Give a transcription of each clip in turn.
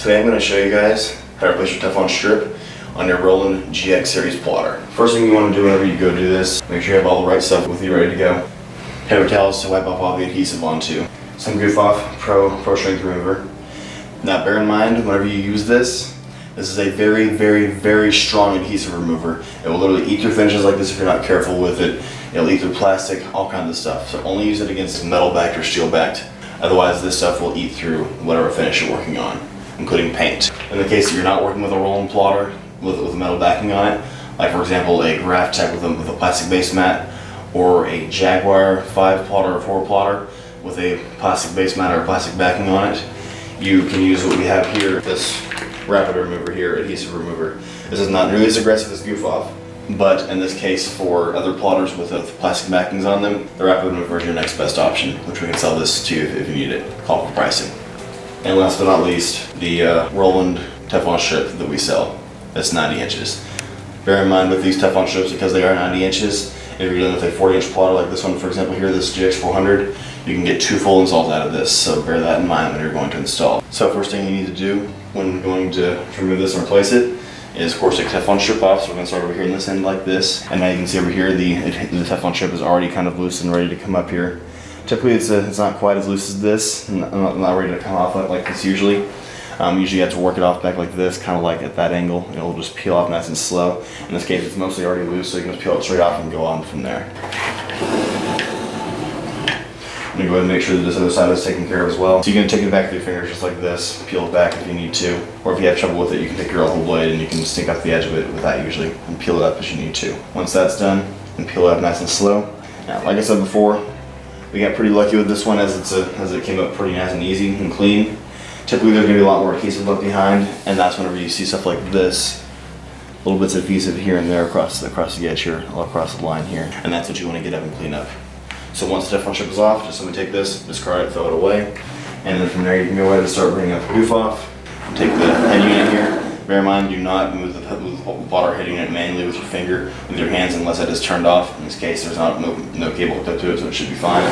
Today I'm going to show you guys how to replace your Teflon strip on your Roland GX Series plotter. First thing you want to do whenever you go do this, make sure you have all the right stuff with you ready to go. Paper towels to wipe off all the adhesive onto. Some Goof Off Pro Strength Remover. Now bear in mind, whenever you use this is a very strong adhesive remover. It will literally eat through finishes like this if you're not careful with it. It'll eat through plastic, all kinds of stuff. So only use it against metal backed or steel backed. Otherwise this stuff will eat through whatever finish you're working on, including paint. In the case that you're not working with a Roland plotter with a metal backing on it, like for example a Graphtec with a plastic base mat, or a Jaguar 5 plotter or 4 plotter with a plastic base mat or plastic backing on it, you can use what we have here, this rapid remover here, adhesive remover. This is not nearly as aggressive as Goof Off, but in this case for other plotters with plastic backings on them, the rapid remover is your next best option, which we can sell this to you if you need it. Call for pricing. And last but not least, the Roland Teflon strip that we sell. That's 90 inches. Bear in mind with these Teflon strips, because they are 90 inches, if you're dealing with a 40-inch plotter like this one, for example here, this GX400, you can get 2 full installs out of this, so bear that in mind when you're going to install. So first thing you need to do when going to remove this and replace it is, of course, take the Teflon strip off. So we're going to start over here on this end like this, and now you can see over here the Teflon strip is already kind of loose and ready to come up here. Typically it's not quite as loose as this, not ready to come off like this usually. Usually you have to work it off back like this, kind of like at that angle. It'll just peel off nice and slow. In this case it's mostly already loose, so you can just peel it straight off and go on from there. I'm going to go ahead and make sure that this other side is taken care of as well. So you're going to take it back with your fingers just like this, peel it back if you need to. Or if you have trouble with it, you can take your whole blade and you can sneak up the edge of it with that usually and peel it up as you need to. Once that's done, you can peel it up nice and slow. Now, like I said before, we got pretty lucky with this one as it came up pretty nice and easy and clean. Typically there's going to be a lot more adhesive left behind, and that's whenever you see stuff like this. Little bits of adhesive here and there across the edge here, all across the line here. And that's what you want to get up and clean up. So once the Teflon strip is off, just simply take this, discard it, throw it away. And then from there you can go ahead and start bringing up the Goof Off. Take the head unit here. Bear in mind, do not move the plotter head unit manually with your finger, with your hands, unless that is turned off. In this case, there's no cable hooked up to it, so it should be fine.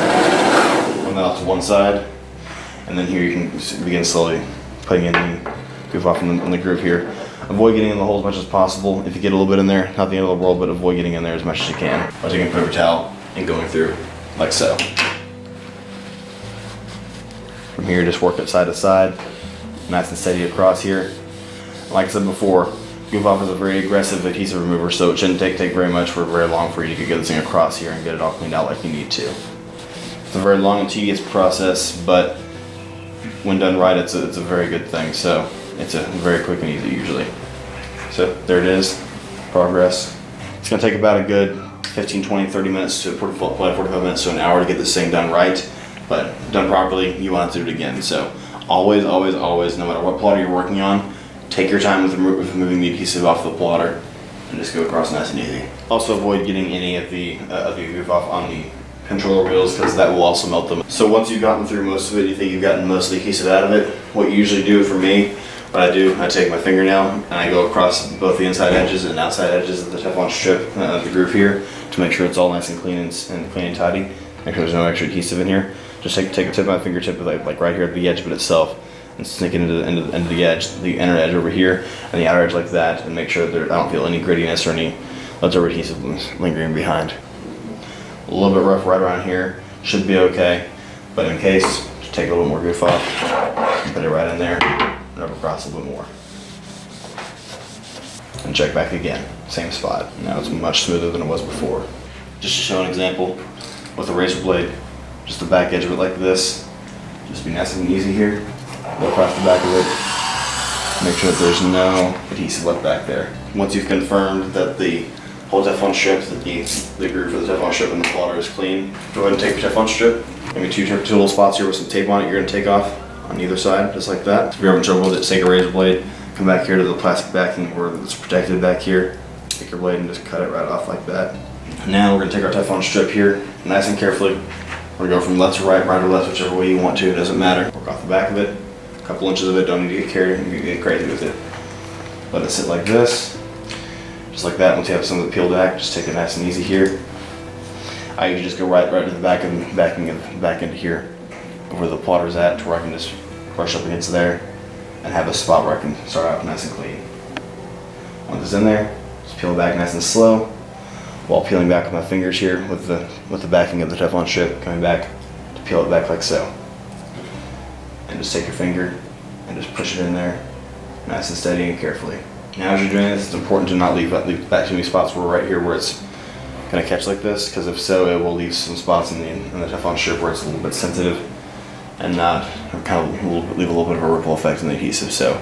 Run that off to one side. And then here you can begin slowly putting in the Goof Off in the groove here. Avoid getting in the hole as much as possible. If you get a little bit in there, not the end of the world, but avoid getting in there as much as you can by taking a paper towel and going through like so. From here, just work it side to side, nice and steady across here. Like I said before, Goof Off is a very aggressive adhesive remover, so it shouldn't take very much for very long for you to get this thing across here and get it all cleaned out like you need to. It's a very long and tedious process, but when done right, it's a very good thing. So it's a very quick and easy usually. So there it is, progress. It's gonna take about a good 15, 20, 30 minutes to 45 minutes to an hour to get this thing done right, but done properly, you want to do it again. So always, no matter what plotter you're working on, take your time with removing the adhesive off the plotter and just go across nice and easy. Also avoid getting any of the Goof Off on the controller wheels, because that will also melt them. So once you've gotten through most of it, you think you've gotten most of the adhesive out of it, what you usually do for me, what I do, I take my fingernail and I go across both the inside edges and outside edges of the Teflon strip, the groove here, to make sure it's all nice and clean and tidy. Make sure there's no extra adhesive in here. Just take a tip of my fingertip, like right here at the edge of it itself, and sneak it into the end of the edge, the inner edge over here, and the outer edge like that, and make sure that I don't feel any grittiness or any leftover adhesive lingering behind. A little bit rough right around here, should be okay, but in case, just take a little more Goof Off, and put it right in there, and over across a little bit more. And check back again, same spot. Now it's much smoother than it was before. Just to show an example, with a razor blade, just the back edge of it like this, just be nice and easy here, go across the back of it, make sure that there's no adhesive left back there. Once you've confirmed that the whole Teflon strip, that the groove for the Teflon strip and the plotter is clean, go ahead and take your Teflon strip, maybe two little spots here with some tape on it you're going to take off on either side, just like that. If you're having trouble with it, take a razor blade, come back here to the plastic backing where it's protected back here, take your blade and just cut it right off like that. Now we're going to take our Teflon strip here, nice and carefully. We're going to go from left to right, right to left, whichever way you want to, it doesn't matter. Work off the back of it, a couple inches of it, don't need to get carried and get crazy with it. Let it sit like this. Just like that. Once you have some of it peeled back, just take it nice and easy here. I usually just go right to the back into here, where the plotter's at, to where I can just brush up against there, and have a spot where I can start out nice and clean. Once it's in there, just peel it back nice and slow, while peeling back with my fingers here with the backing of the Teflon strip, coming back to peel it back like so. And just take your finger and just push it in there, nice and steady and carefully. Now as you're doing this, it's important to not leave back too many spots right here where it's gonna catch like this, because if so, it will leave some spots in the Teflon strip where it's a little bit sensitive and not kind of leave a little bit of a ripple effect in the adhesive. So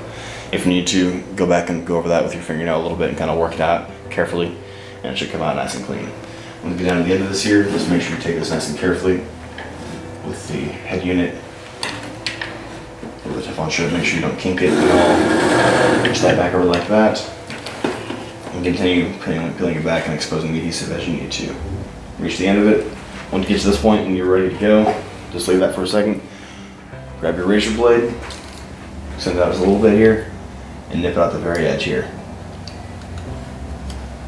if you need to, go back and go over that with your fingernail a little bit and kind of work it out carefully, and it should come out nice and clean. When we get down to the end of this here, just make sure you take this nice and carefully with the head unit or the Teflon strip. Make sure you don't kink it at all. Just slide back over like that, and continue peeling it back and exposing the adhesive as you need to. Reach the end of it. Once you get to this point and you're ready to go, just leave that for a second. Grab your razor blade, extend it out just a little bit here, and nip it out the very edge here.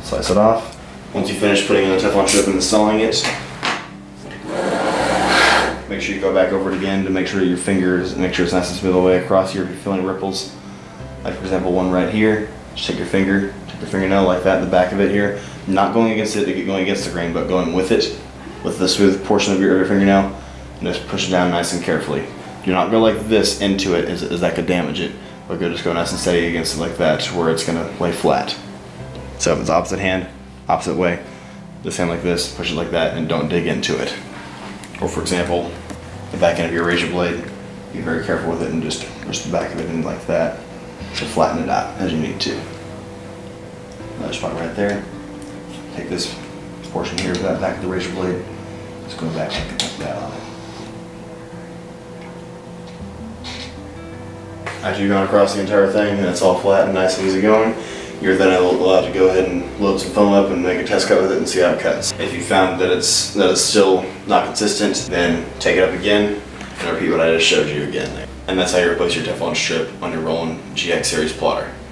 Slice it off. Once you finish putting in the Teflon strip and installing it, make sure you go back over it again to make sure it's nice and smooth all the way across here if you're feeling ripples. Like for example, one right here. Just take your fingernail like that, the back of it here. Not going against it, going against the grain, but going with it, with the smooth portion of your fingernail, and just push it down nice and carefully. Do not go like this into it, as that could damage it, but just go nice and steady against it like that, where it's gonna lay flat. So if it's opposite hand, opposite way, just hand like this, push it like that, and don't dig into it. Or for example, the back end of your razor blade, be very careful with it and just push the back of it in like that to flatten it out as you need to. Another spot right there. Take this portion here of that back of the razor blade, just go back like that on it. After you've gone across the entire thing and it's all flat and nice and easy going, you're then allowed to go ahead and load some foam up and make a test cut with it and see how it cuts. If you found that it's still not consistent, then take it up again and repeat what I just showed you again. And that's how you replace your Teflon strip on your Roland GX Series plotter.